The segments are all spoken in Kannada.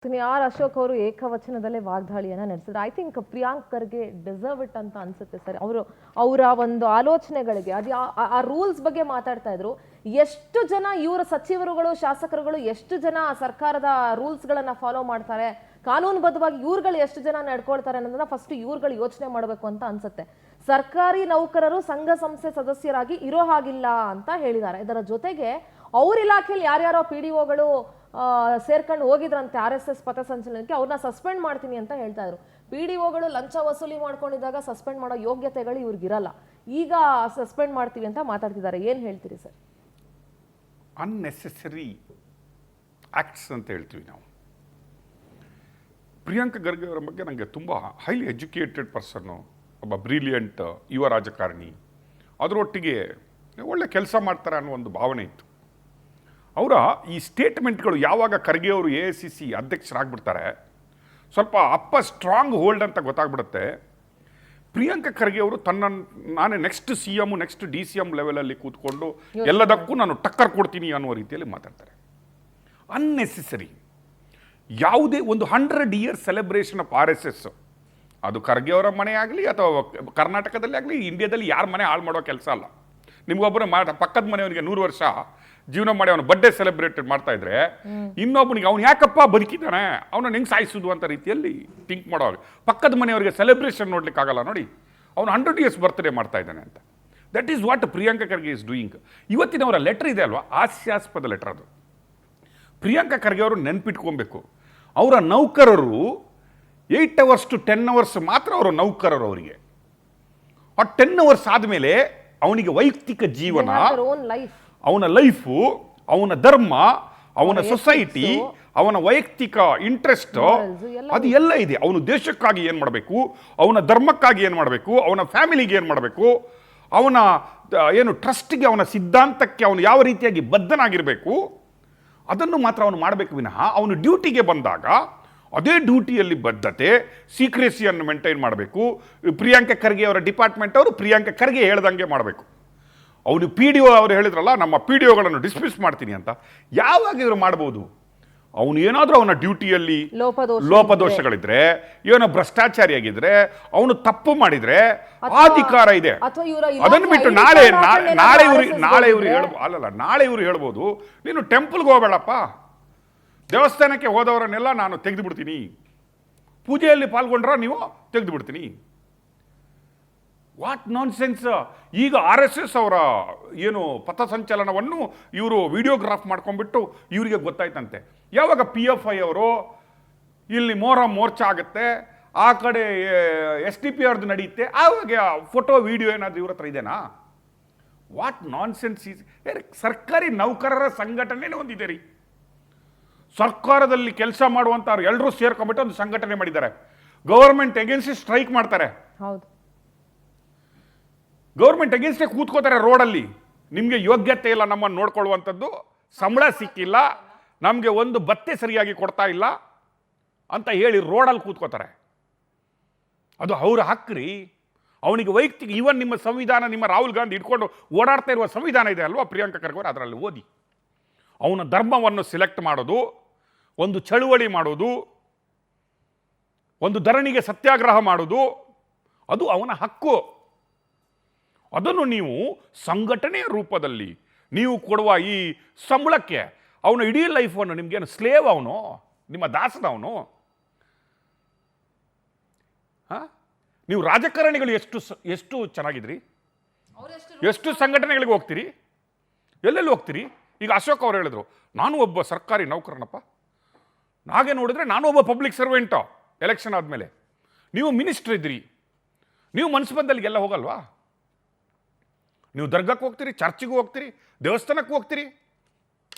ಆರ್ ಅಶೋಕ್ ಅವರು ಏಕವಚನದಲ್ಲೇ ವಾಗ್ದಾಳಿಯನ್ನ ನಡೆಸಿದ್ರು. I think Priyank Kharge deserve it ಅಂತ ಅನ್ಸುತ್ತೆ ಸರ್. ಅವರ ಒಂದು ಆಲೋಚನೆಗಳಿಗೆ ಅದು ಆ ರೂಲ್ಸ್ ಬಗ್ಗೆ ಮಾತಾಡ್ತಾ ಇದ್ರು. ಎಷ್ಟು ಜನ ಇವರ ಸಚಿವರುಗಳು ಶಾಸಕರುಗಳು ಎಷ್ಟು ಜನ ಸರ್ಕಾರದ ರೂಲ್ಸ್ ಗಳನ್ನ ಫಾಲೋ ಮಾಡ್ತಾರೆ, ಕಾನೂನುಬದ್ಧವಾಗಿ ಇವ್ರುಗಳು ಎಷ್ಟು ಜನ ನಡ್ಕೊಳ್ತಾರೆ ಅನ್ನೋದನ್ನ ಫಸ್ಟ್ ಇವ್ರುಗಳು ಯೋಚನೆ ಮಾಡಬೇಕು ಅಂತ ಅನ್ಸುತ್ತೆ. ಸರ್ಕಾರಿ ನೌಕರರು ಸಂಘ ಸಂಸ್ಥೆ ಸದಸ್ಯರಾಗಿ ಇರೋ ಹಾಗಿಲ್ಲ ಅಂತ ಹೇಳಿದ್ದಾರೆ. ಇದರ ಜೊತೆಗೆ ಅವ್ರ ಇಲಾಖೆಯಲ್ಲಿ ಯಾರ್ಯಾರೋ PDOಗಳು ಸೇರ್ಕೊಂಡು ಹೋಗಿದ್ರಂತೆ RSS ಪಥಸಂಚಲನಕ್ಕೆ, ಅವ್ರನ್ನ ಸಸ್ಪೆಂಡ್ ಮಾಡ್ತೀನಿ ಅಂತ ಹೇಳ್ತಾ ಇದ್ರು. PDOಗಳು ಲಂಚ ವಸೂಲಿ ಮಾಡ್ಕೊಂಡಿದ್ದಾಗ ಸಸ್ಪೆಂಡ್ ಮಾಡೋ ಯೋಗ್ಯತೆಗಳು ಇವ್ರಿಗಿರಲ್ಲ, ಈಗ ಸಸ್ಪೆಂಡ್ ಮಾಡ್ತೀವಿ ಅಂತ ಮಾತಾಡ್ತಿದ್ದಾರೆ. ಏನ್ ಹೇಳ್ತೀರಿ ಸರ್? ಅನ್ನೆಸೆಸರಿ ಆಕ್ಟ್ಸ್ ಅಂತ ಹೇಳ್ತೀವಿ ನಾವು. ಪ್ರಿಯಾಂಕ ಖರ್ಗೆ ಅವರ ಬಗ್ಗೆ ನನಗೆ ತುಂಬ ಹೈಲಿ ಎಜುಕೇಟೆಡ್ ಪರ್ಸನ್ನು, ಒಬ್ಬ ಬ್ರಿಲಿಯಂಟ್ ಯುವ ರಾಜಕಾರಣಿ, ಅದರೊಟ್ಟಿಗೆ ಒಳ್ಳೆ ಕೆಲಸ ಮಾಡ್ತಾರೆ ಅನ್ನೋ ಒಂದು ಭಾವನೆ ಇತ್ತು. ಅವರ ಈ ಸ್ಟೇಟ್ಮೆಂಟ್ಗಳು ಯಾವಾಗ ಖರ್ಗೆ ಅವರು AICC ಅಧ್ಯಕ್ಷರಾಗ್ಬಿಡ್ತಾರೆ, ಸ್ವಲ್ಪ ಅಪ್ಪ ಸ್ಟ್ರಾಂಗ್ ಹೋಲ್ಡ್ ಅಂತ ಗೊತ್ತಾಗ್ಬಿಡುತ್ತೆ. ಪ್ರಿಯಾಂಕ ಖರ್ಗೆ ಅವರು ನಾನೇ ನೆಕ್ಸ್ಟ್ CM ನೆಕ್ಸ್ಟ್ DCM ಲೆವೆಲಲ್ಲಿ ಕೂತ್ಕೊಂಡು ಎಲ್ಲದಕ್ಕೂ ನಾನು ಟಕ್ಕರ್ ಕೊಡ್ತೀನಿ ಅನ್ನುವ ರೀತಿಯಲ್ಲಿ ಮಾತಾಡ್ತಾರೆ. ಅನ್ನೆಸೆಸರಿ ಯಾವುದೇ ಒಂದು 100 years ಸೆಲೆಬ್ರೇಷನ್ ಆಫ್ RSS, ಅದು ಖರ್ಗೆ ಅವರ ಮನೆ ಆಗಲಿ ಅಥವಾ ಕರ್ನಾಟಕದಲ್ಲಿ ಆಗಲಿ ಇಂಡಿಯಾದಲ್ಲಿ ಯಾರ ಮನೆ ಹಾಳು ಮಾಡೋ ಕೆಲಸ ಅಲ್ಲ. ನಿಮ್ಗೊಬ್ಬರು ಪಕ್ಕದ ಮನೆಯವನಿಗೆ 100 ವರ್ಷ ಜೀವನ ಮಾಡಿ ಅವನ ಬರ್ಡೇ ಸೆಲೆಬ್ರೇಟೆಡ್ ಮಾಡ್ತಾ ಇದ್ರೆ ಇನ್ನೊಬ್ಬನಿಗೆ ಅವ್ನು ಯಾಕಪ್ಪ ಬದುಕಿದ್ದಾನೆ, ಅವನ ಹೆಂಗೆ ಸಾಯಿಸೋದು ಅಂತ ರೀತಿಯಲ್ಲಿ ಥಿಂಕ್ ಮಾಡೋವಾಗ ಪಕ್ಕದ ಮನೆಯವರಿಗೆ ಸೆಲೆಬ್ರೇಷನ್ ನೋಡ್ಲಿಕ್ಕೆ ಆಗಲ್ಲ. ನೋಡಿ, ಅವನು 100 years ಬರ್ತ್ಡೇ ಮಾಡ್ತಾ ಇದ್ದಾನೆ ಅಂತ. That is what Priyanka Kharge is doing. ಇವತ್ತಿನವರ ಲೆಟರ್ ಇದೆ ಅಲ್ವಾ, ಹಾಸ್ಯಾಸ್ಪದ ಲೆಟರ್ ಅದು. ಪ್ರಿಯಾಂಕ ಖರ್ಗೆ ಅವರು ನೆನ್ಪಿಟ್ಕೊಬೇಕು, ಅವರ ನೌಕರರು 8 hours to 10 hours ಮಾತ್ರ ಅವರು ನೌಕರರು. ಅವರಿಗೆ ಆ 10 hours ಆದಮೇಲೆ ಅವನಿಗೆ ವೈಯಕ್ತಿಕ ಜೀವನ, ಅವನ ಲೈಫು, ಅವನ ಧರ್ಮ, ಅವನ ಸೊಸೈಟಿ, ಅವನ ವೈಯಕ್ತಿಕ ಇಂಟ್ರೆಸ್ಟ್, ಅದು ಎಲ್ಲ ಇದೆ. ಅವನು ದೇಶಕ್ಕಾಗಿ ಏನು ಮಾಡಬೇಕು, ಅವನ ಧರ್ಮಕ್ಕಾಗಿ ಏನು ಮಾಡಬೇಕು, ಅವನ ಫ್ಯಾಮಿಲಿಗೆ ಏನು ಮಾಡಬೇಕು, ಅವನ ಏನು ಟ್ರಸ್ಟ್ಗೆ, ಅವನ ಸಿದ್ಧಾಂತಕ್ಕೆ ಅವನು ಯಾವ ರೀತಿಯಾಗಿ ಬದ್ಧನಾಗಿರಬೇಕು, ಅದನ್ನು ಮಾತ್ರ ಅವನು ಮಾಡಬೇಕು ವಿನಃ ಅವನು ಡ್ಯೂಟಿಗೆ ಬಂದಾಗ ಅದೇ ಡ್ಯೂಟಿಯಲ್ಲಿ ಬದ್ಧತೆ, ಸೀಕ್ರೆಸಿಯನ್ನು ಮೇಂಟೈನ್ ಮಾಡಬೇಕು. ಪ್ರಿಯಾಂಕ ಖರ್ಗೆ ಅವರ ಡಿಪಾರ್ಟ್ಮೆಂಟ್ ಅವರು ಪ್ರಿಯಾಂಕ ಖರ್ಗೆ ಹೇಳ್ದಂಗೆ ಮಾಡಬೇಕು. ಅವನು PDO ಅವರು ಹೇಳಿದ್ರಲ್ಲ, ನಮ್ಮ PDOಗಳನ್ನು ಡಿಸ್ಮಿಸ್ ಮಾಡ್ತೀನಿ ಅಂತ. ಯಾವಾಗ ಇವರು ಮಾಡ್ಬೋದು? ಅವನು ಏನಾದರೂ ಅವನ ಡ್ಯೂಟಿಯಲ್ಲಿ ಲೋಪದೋಷಗಳಿದ್ರೆ, ಏನೋ ಭ್ರಷ್ಟಾಚಾರಿಯಾಗಿದ್ರೆ, ಅವನು ತಪ್ಪು ಮಾಡಿದ್ರೆ ಅಧಿಕಾರ ಇದೆ. ಅದನ್ನು ಬಿಟ್ಟು ನಾಳೆ ಇವರು ಹೇಳ್ಬೋದು, ನೀನು ಟೆಂಪಲ್ಗೆ ಹೋಗಬೇಡಪ್ಪ, ದೇವಸ್ಥಾನಕ್ಕೆ ಹೋದವರನ್ನೆಲ್ಲ ನಾನು ತೆಗೆದು ಬಿಡ್ತೀನಿ, ಪೂಜೆಯಲ್ಲಿ ಪಾಲ್ಗೊಂಡ್ರ ನೀವು ತೆಗೆದು ಬಿಡ್ತೀನಿ. What non sense. ಈಗ RSS ಅವರ ಏನು ಪಥಸಂಚಲನವನ್ನು ಇವರು ವಿಡಿಯೋಗ್ರಾಫ್ ಮಾಡ್ಕೊಂಡ್ಬಿಟ್ಟು ಇವರಿಗೆ ಗೊತ್ತಾಯ್ತಂತೆ. ಯಾವಾಗ PFI ಅವರು ಇಲ್ಲಿ ಮೋರ್ಚಾ ಆಗುತ್ತೆ, ಆ ಕಡೆ SDP ಅವ್ರದ್ದು ನಡೆಯುತ್ತೆ, ಆವಾಗ ಫೋಟೋ ವಿಡಿಯೋ ಏನಾದರೂ ಇವ್ರ ಹತ್ರ ಇದೆನಾ? What non sense is. ಸರ್ಕಾರಿ ನೌಕರರ ಸಂಘಟನೆ ಒಂದಿದೆ ರೀ, ಸರ್ಕಾರದಲ್ಲಿ ಕೆಲಸ ಮಾಡುವಂಥವ್ರು ಎಲ್ಲರೂ ಸೇರ್ಕೊಂಡ್ಬಿಟ್ಟು ಒಂದು ಸಂಘಟನೆ ಮಾಡಿದ್ದಾರೆ. ಗವರ್ಮೆಂಟ್ ಎಗೇನ್ಸ್ಟ್ ಸ್ಟ್ರೈಕ್ ಮಾಡ್ತಾರೆ, ಗೌರ್ಮೆಂಟ್ ಅಗೇನ್ಸ್ಟೇ ಕೂತ್ಕೋತಾರೆ ರೋಡಲ್ಲಿ. ನಿಮಗೆ ಯೋಗ್ಯತೆ ಇಲ್ಲ ನಮ್ಮನ್ನು ನೋಡ್ಕೊಳ್ಳುವಂಥದ್ದು, ಸಂಬಳ ಸಿಕ್ಕಿಲ್ಲ, ನಮಗೆ ಒಂದು ಭತ್ತೆ ಸರಿಯಾಗಿ ಕೊಡ್ತಾ ಇಲ್ಲ ಅಂತ ಹೇಳಿ ರೋಡಲ್ಲಿ ಕೂತ್ಕೋತಾರೆ. ಅದು ಅವ್ರ ಹಕ್ಕ್ರಿ. ಅವನಿಗೆ ವೈಯಕ್ತಿಕ, ಇವನ್ ನಿಮ್ಮ ಸಂವಿಧಾನ, ನಿಮ್ಮ ರಾಹುಲ್ ಗಾಂಧಿ ಇಟ್ಕೊಂಡು ಓಡಾಡ್ತಾ ಇರುವ ಸಂವಿಧಾನ ಇದೆ ಅಲ್ವಾ ಪ್ರಿಯಾಂಕ ಖರ್ಗೆ ಅವರು, ಅದರಲ್ಲಿ ಓದಿ. ಅವನ ಧರ್ಮವನ್ನು ಸಿಲೆಕ್ಟ್ ಮಾಡೋದು, ಒಂದು ಚಳುವಳಿ ಮಾಡೋದು, ಒಂದು ಧರಣಿಗೆ ಸತ್ಯಾಗ್ರಹ ಮಾಡೋದು, ಅದು ಅವನ ಹಕ್ಕು. ಅದನ್ನು ನೀವು ಸಂಘಟನೆಯ ರೂಪದಲ್ಲಿ ನೀವು ಕೊಡುವ ಈ ಸಂಬಳಕ್ಕೆ ಅವನು ಇಡೀ ಲೈಫನ್ನು ನಿಮಗೇನು ಸ್ಲೇವ್, ಅವನು ನಿಮ್ಮ ದಾಸನವನು. ನೀವು ರಾಜಕಾರಣಿಗಳು ಎಷ್ಟು ಚೆನ್ನಾಗಿದ್ರಿ, ಎಷ್ಟು ಸಂಘಟನೆಗಳಿಗೆ ಹೋಗ್ತೀರಿ, ಎಲ್ಲೆಲ್ಲಿ ಹೋಗ್ತೀರಿ. ಈಗ ಅಶೋಕ್ ಅವರು ಹೇಳಿದ್ರು, ನಾನು ಒಬ್ಬ ಸರ್ಕಾರಿ ನೌಕರನಪ್ಪ, ಹಾಗೆ ನೋಡಿದ್ರೆ ನಾನು ಒಬ್ಬ ಪಬ್ಲಿಕ್ ಸರ್ವೆಂಟು. ಎಲೆಕ್ಷನ್ ಆದಮೇಲೆ ನೀವು ಮಿನಿಸ್ಟರ್ ಇದ್ರಿ, ನೀವು ಮನಸ್ಸು ಬಂದಲ್ಲಿಗೆಲ್ಲ ಹೋಗಲ್ವಾ? ನೀವು ದರ್ಗಕ್ಕೆ ಹೋಗ್ತೀರಿ, ಚರ್ಚಿಗೂ ಹೋಗ್ತೀರಿ, ದೇವಸ್ಥಾನಕ್ಕೂ ಹೋಗ್ತೀರಿ.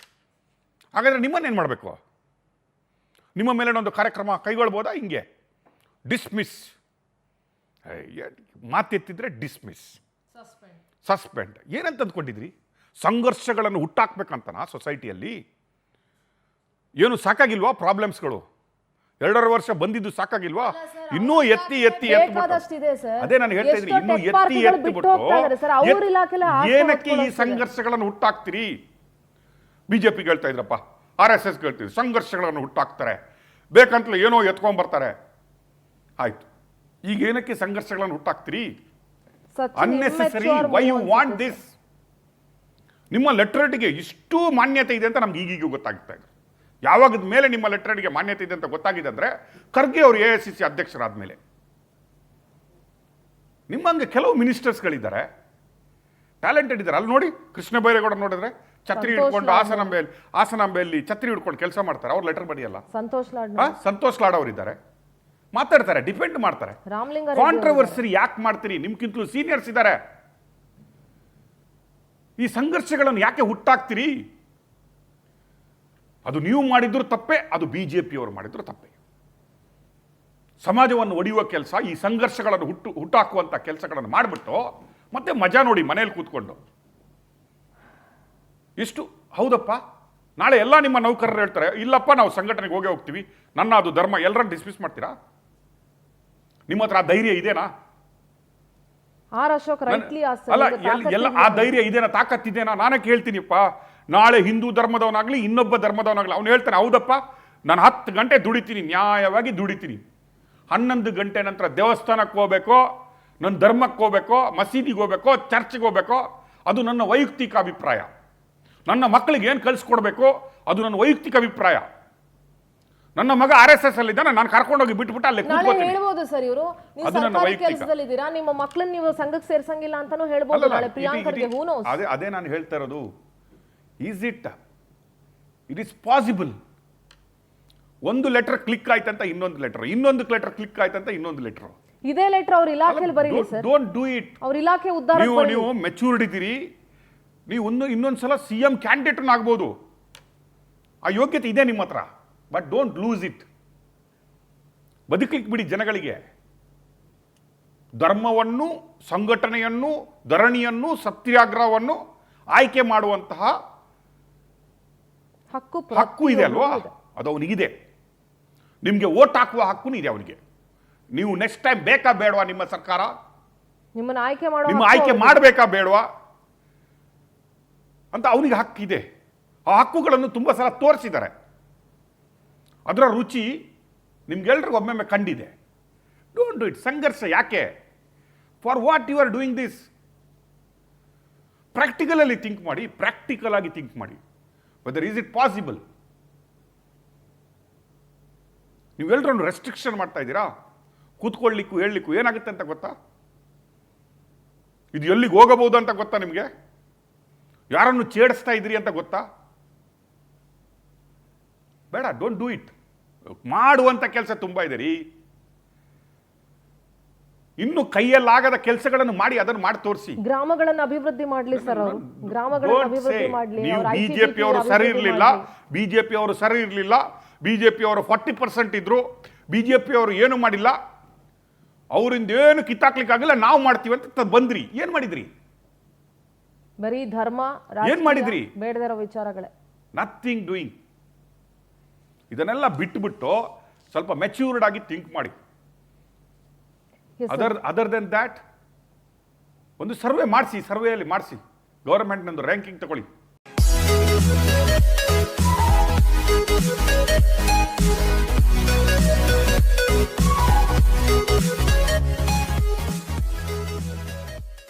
ಹಾಗಾದರೆ ನಿಮ್ಮನ್ನೇನು ಮಾಡಬೇಕು? ನಿಮ್ಮ ಮೇಲೆ ಒಂದು ಕಾರ್ಯಕ್ರಮ ಕೈಗೊಳ್ಬೋದಾ? ಹಿಂಗೆ ಡಿಸ್ಮಿಸ್, ಮಾತೆತ್ತಿದ್ರೆ ಡಿಸ್ಮಿಸ್, ಸಸ್ಪೆಂಡ್. ಏನಂತ ಅಂದ್ಕೊಂಡಿದ್ರಿ? ಸಂಘರ್ಷಗಳನ್ನು ಹುಟ್ಟಾಕ್ಬೇಕಂತನಾ ಸೊಸೈಟಿಯಲ್ಲಿ? ಏನು ಸಾಕಾಗಿಲ್ವಾ ಪ್ರಾಬ್ಲಮ್ಸ್ಗಳು? 2.5 ವರ್ಷ ಬಂದಿದ್ದು ಸಾಕಾಗಿಲ್ವಾ? ಇನ್ನೂ ಎತ್ತಿ ಅದೇ ನಾನು ಹೇಳ್ತಾ ಇದ್ದೀನಿ, ಇನ್ನೂ ಎತ್ತಿಬಿಟ್ಟು ಏನಕ್ಕೆ ಈ ಸಂಘರ್ಷಗಳನ್ನು ಹುಟ್ಟಾಕ್ತೀರಿ? BJP ಹೇಳ್ತಾ ಇದ್ರಪ್ಪ, RSS ಹೇಳ್ತೀವಿ ಸಂಘರ್ಷಗಳನ್ನು ಹುಟ್ಟಾಕ್ತಾರೆ, ಬೇಕಂತಲೇ ಏನೋ ಎತ್ಕೊಂಡ್ಬರ್ತಾರೆ. ಆಯ್ತು, ಈಗ ಏನಕ್ಕೆ ಸಂಘರ್ಷಗಳನ್ನು ಹುಟ್ಟಾಕ್ತೀರಿ? Unnecessary. Why you want this? ನಿಮ್ಮ ಲೆಟರ್ಗೆ ಇಷ್ಟು ಮಾನ್ಯತೆ ಇದೆ ಅಂತ ನಮ್ಗೆ ಈಗೀಗ ಗೊತ್ತಾಗ್ತಾ ಇದೆ. ಯಾವಾಗದ ಮೇಲೆ ನಿಮ್ಮ ಲೆಟರ್ಗೆ ಮಾನ್ಯತೆ ಇದೆ ಅಂತ ಗೊತ್ತಾಗಿದೆ ಅಂದರೆ ಖರ್ಗೆ ಅವರು AICC ಅಧ್ಯಕ್ಷರಾದ ನಿಮ್ಮಂಗೆ ಕೆಲವು ಮಿನಿಸ್ಟರ್ಸ್ಗಳಿದ್ದಾರೆ, ಟ್ಯಾಲೆಂಟೆಡ್ ಇದ್ದಾರೆ. ಅಲ್ಲಿ ನೋಡಿ, ಕೃಷ್ಣ ಬೈರೇಗೌಡ ನೋಡಿದ್ರೆ ಛತ್ರಿ ಹಿಡ್ಕೊಂಡು ಹಾಸನಾಂಬೆಯಲ್ಲಿ ಛತ್ರಿ ಹಿಡ್ಕೊಂಡು ಕೆಲಸ ಮಾಡ್ತಾರೆ. ಅವ್ರು ಲೆಟರ್ ಬರೆಯಲ್ಲ. ಸಂತೋಷ್ ಲಾಡ್ ಅವರಿದ್ದಾರೆ, ಮಾತಾಡ್ತಾರೆ, ಡಿಪೆಂಡ್ ಮಾಡ್ತಾರೆ. ಕಾಂಟ್ರವರ್ಸಿ ಯಾಕೆ ಮಾಡ್ತೀರಿ? ನಿಮ್ಗಿಂತಲೂ ಸೀನಿಯರ್ಸ್ ಇದ್ದಾರೆ. ಈ ಸಂಘರ್ಷಗಳನ್ನು ಯಾಕೆ ಹುಟ್ಟಾಕ್ತೀರಿ? ಅದು ನೀವು ಮಾಡಿದ್ರು ತಪ್ಪೇ, ಅದು BJPಯವರು ಮಾಡಿದ್ರು ತಪ್ಪೇ. ಸಮಾಜವನ್ನು ಒಡೆಯುವ ಕೆಲಸ, ಈ ಸಂಘರ್ಷಗಳನ್ನು ಹುಟ್ಟಾಕುವಂಥ ಕೆಲಸಗಳನ್ನು ಮಾಡಿಬಿಟ್ಟು ಮತ್ತೆ ಮಜಾ ನೋಡಿ ಮನೆಯಲ್ಲಿ ಕೂತ್ಕೊಂಡು. ಎಷ್ಟು ಹೌದಪ್ಪ, ನಾಳೆ ಎಲ್ಲ ನಿಮ್ಮ ನೌಕರರು ಹೇಳ್ತಾರೆ, ಇಲ್ಲಪ್ಪ ನಾವು ಸಂಘಟನೆಗೆ ಹೋಗ್ತೀವಿ, ನನ್ನ ಅದು ಧರ್ಮ, ಎಲ್ಲರನ್ನು ಡಿಸ್ಮಿಸ್ ಮಾಡ್ತೀರಾ? ನಿಮ್ಮ ಹತ್ರ ಆ ಧೈರ್ಯ ಇದೆನಾ? ಅಲ್ಲ, ಎಲ್ಲ ಆ ಧೈರ್ಯ ಇದೆನಾ, ತಾಕತ್ತಿದೆನಾ? ನಾನೇ ಕೇಳ್ತೀನಿಪ್ಪ. ನಾಳೆ ಹಿಂದೂ ಧರ್ಮದವನಾಗ್ಲಿ, ಇನ್ನೊಬ್ಬ ಧರ್ಮದವನಾಗ್ಲಿ, ಅವ್ನು ಹೇಳ್ತಾನೆ, ಹೌದಪ್ಪ ನಾನು 10 ಗಂಟೆ ದುಡಿತೀನಿ, ನ್ಯಾಯವಾಗಿ ದುಡಿತೀನಿ, 11 ಗಂಟೆ ನಂತರ ದೇವಸ್ಥಾನಕ್ಕೆ ಹೋಗ್ಬೇಕೋ, ನನ್ನ ಧರ್ಮಕ್ಕೆ ಹೋಗ್ಬೇಕೋ, ಮಸೀದಿಗೆ ಹೋಗ್ಬೇಕೋ, ಚರ್ಚ್ಗೆ ಹೋಗ್ಬೇಕೋ, ಅದು ನನ್ನ ವೈಯಕ್ತಿಕ ಅಭಿಪ್ರಾಯ. ನನ್ನ ಮಕ್ಕಳಿಗೆ ಏನು ಕಲಿಸ್ಕೊಡ್ಬೇಕು ಅದು ನನ್ನ ವೈಯಕ್ತಿಕ ಅಭಿಪ್ರಾಯ. ನನ್ನ ಮಗ RSS ಅಲ್ಲಿ ಇದ್ದಾನೆ, ನಾನು ಕರ್ಕೊಂಡೋಗಿ ಬಿಟ್ಬಿಟ್ಟು ಅಲ್ಲೇ ಕೂತ್ಕೊಳ್ತೀನಿ. ಹೇಳ್ಬೋದು ಸರ್, ಇವರು ನೀವು ಸರ್ಕಾರಿ ಕೆಲಸದಲ್ಲಿದ್ದೀರಾ, ನಿಮ್ಮ ಮಕ್ಕಳನ್ನ ನೀವು ಸಂಘಕ್ಕೆ ಸೇರ್ಸಂಗಿಲ್ಲ ಅಂತಾನೂ ಹೇಳ್ಬೋದು. ನಾಳೆ ಪ್ರಿಯಾಂಕರ್ಗೆ ಹೂ ನೋಸ್. ಅದೇ ನಾನು ಹೇಳ್ತಾ ಇರೋದು. It is possible. ಒಂದು ಲೆಟರ್ ಕ್ಲಿಕ್ ಆಯ್ತಂತ ಇನ್ನೊಂದು ಲೆಟರ್, ಇನ್ನೊಂದು ಲೆಟರ್ ಕ್ಲಿಕ್ ಆಯ್ತಂತ ಇನ್ನೊಂದು ಲೆಟರ್. ಇದೇ ಲೆಟರ್ ಅವ್ರ ಇಲಾಖೆಯಲ್ಲಿ ಬರೀಲಿ ಸರ್. Don't do it. ಅವ್ರ ಇಲಾಖೆ ಉದ್ಧಾರ. ನೀವು ಮೆಚೂರ್ಡ್ ಇದ್ದೀರಿ, ನೀವು ಇನ್ನೊಂದ್ಸಲ CM ಕ್ಯಾಂಡಿಡೇಟ್ ಆಗ್ಬೋದು, ಆ ಯೋಗ್ಯತೆ ಇದೆ ನಿಮ್ಮ ಹತ್ರ. But don't lose it. ಬದುಕಲಿಕ್ಕೆ ಬಿಡಿ ಜನಗಳಿಗೆ. ಧರ್ಮವನ್ನು, ಸಂಘಟನೆಯನ್ನು, ಧರಣಿಯನ್ನು, ಸತ್ಯಾಗ್ರಹವನ್ನು ಆಯ್ಕೆ ಮಾಡುವಂತಹ ಹಕ್ಕು ಇದೆ ಅಲ್ವಾ? ಅದು ಅವನಿಗಿದೆ. ನಿಮಗೆ ವೋಟ್ ಹಾಕುವ ಹಕ್ಕು ಇದೆ ಅವನಿಗೆ. ನೀವು ನೆಕ್ಸ್ಟ್ ಟೈಮ್ ಬೇಕಾ ಬೇಡವಾ? ನಿಮ್ಮ ಸರ್ಕಾರ ನಿಮ್ಮ ಆಯ್ಕೆ ಮಾಡಬೇಕಾ ಬೇಡವಾ ಅಂತ ಅವನಿಗೆ ಹಕ್ಕಿದೆ. ಆ ಹಕ್ಕುಗಳನ್ನು ತುಂಬ ಸಲ ತೋರಿಸಿದ್ದಾರೆ. ಅದರ ರುಚಿ ನಿಮ್ಗೆಲ್ರಿಗೂ ಒಮ್ಮೊಮ್ಮೆ ಕಂಡಿದೆ. Don't do it. ಸಂಘರ್ಷ ಯಾಕೆ? For what you are doing this? ಪ್ರಾಕ್ಟಿಕಲಲ್ಲಿ ಥಿಂಕ್ ಮಾಡಿ, ಪ್ರಾಕ್ಟಿಕಲ್ ಆಗಿ ಥಿಂಕ್ ಮಾಡಿ. Whether is it possible? ನೀವೆಲ್ಲರನ್ನು ರೆಸ್ಟ್ರಿಕ್ಷನ್ ಮಾಡ್ತಾ ಇದ್ದೀರಾ. ಕೂತ್ಕೊಳ್ಳಿಕ್ಕೂ ಹೇಳಲಿಕ್ಕೂ ಏನಾಗುತ್ತೆ ಅಂತ ಗೊತ್ತಾ? ಇದು ಎಲ್ಲಿಗೆ ಹೋಗಬಹುದು ಅಂತ ಗೊತ್ತಾ ನಿಮಗೆ? ಯಾರನ್ನು ಛೇಡಿಸ್ತಾ ಇದ್ದೀರಿ ಅಂತ ಗೊತ್ತಾ? ಬೇಡ, ಡೋಂಟ್ ಡೂ ಇಟ್. ಮಾಡುವಂಥ ಕೆಲಸ ತುಂಬ ಇದೆ ರೀ. ಇನ್ನು ಕೈಯಲ್ಲಾಗದ ಕೆಲಸಗಳನ್ನು ಮಾಡಿ ಅದನ್ನು ಮಾಡಿ ತೋರಿಸಿ. ಗ್ರಾಮಗಳನ್ನು ಅಭಿವೃದ್ಧಿ ಮಾಡಲಿ ಸರ್ ಅವರು. ಗ್ರಾಮಗಳನ್ನು ಅಭಿವೃದ್ಧಿ ಮಾಡಲಿ. ನೀವು ಬಿಜೆಪಿಯವರು ಸರಿ ಇರಲಿಲ್ಲ, ಬಿಜೆಪಿಯವರು ಸರಿ ಇರಲಿಲ್ಲ, ಬಿಜೆಪಿಯವರು 40% ಇದ್ರು, ಬಿಜೆಪಿಯವರು ಏನು ಮಾಡಿಲ್ಲ, ಅವರಿಂದ ಏನು ಕಿತ್ತಾಕ್ಲಿಕ್ಕಾಗಿಲ್ಲ, ನಾವು ಮಾಡ್ತೀವಿ ಅಂತ ಬಂದ್ರಿ. ಏನ್ ಮಾಡಿದ್ರಿ? ಬರೀ ಧರ್ಮ, ಏನ್ ಮಾಡಿದ್ರಿ? ಬೇಡದಿರೋ ವಿಚಾರಗಳೇ. Nothing doing. ಇದನ್ನೆಲ್ಲ ಬಿಟ್ಟುಬಿಟ್ಟು ಸ್ವಲ್ಪ ಮೆಚ್ಯೂರ್ಡ್ ಆಗಿ ಥಿಂಕ್ ಮಾಡಿ. ಅದರ್ ದೆನ್ ದ್ಯಾಟ್ ಒಂದು ಸರ್ವೆ ಮಾಡಿಸಿ, ಸರ್ವೆಯಲ್ಲಿ ಮಾಡಿಸಿ, ಗವರ್ಮೆಂಟ್ನೊಂದು ರ್ಯಾಂಕಿಂಗ್ ತಗೊಳ್ಳಿ.